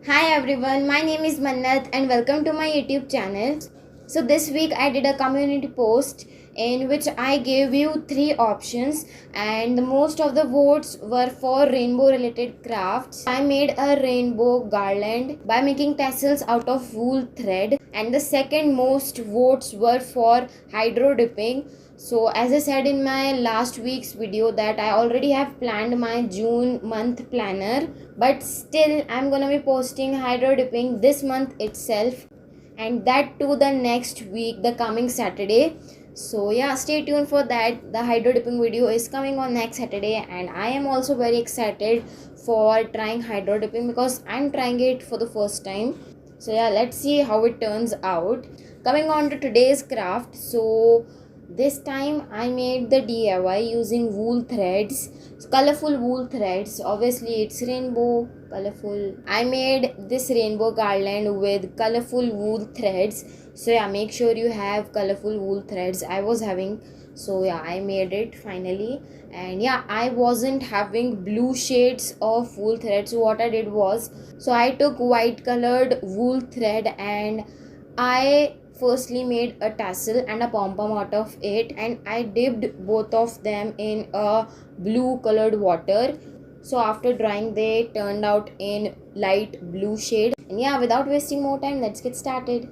Hi everyone, my name is Mannat and welcome to my YouTube channel. So this week I did a community post in which I gave you three options and most of the votes were for rainbow related crafts. I made a rainbow garland by making tassels out of wool thread, and the second most votes were for hydro dipping. So as I said in my last week's video that I already have planned my June month planner, but still I'm gonna be posting hydro dipping this month itself, and that too the next week, the coming Saturday. So yeah, stay tuned for that. The hydro dipping video is coming on next Saturday, and I am also very excited for trying hydro dipping because I'm trying it for the first time. So yeah, let's see how it turns out. Coming on to today's craft, so this time I made the DIY using wool threads, colorful wool threads. Obviously it's rainbow colorful. I made this rainbow garland with colorful wool threads. So yeah, make sure you have colorful wool threads. I was having, so yeah, I made it finally. And yeah, I wasn't having blue shades of wool thread, so what I did was, so I took white colored wool thread and I firstly made a tassel and a pom pom out of it, and I dipped both of them in a blue colored water. So after drying they turned out in light blue shade. And yeah, without wasting more time, let's get started.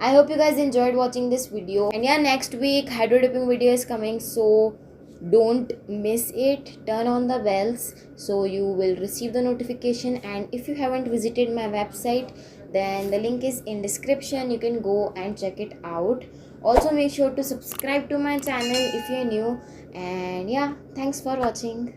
I hope you guys enjoyed watching this video. And yeah, next week hydro dipping video is coming, so don't miss it. Turn on the bells so you will receive the notification. And if you haven't visited my website, then the link is in description. You can go and check it out. Also make sure to subscribe to my channel if you're new. And yeah, thanks for watching.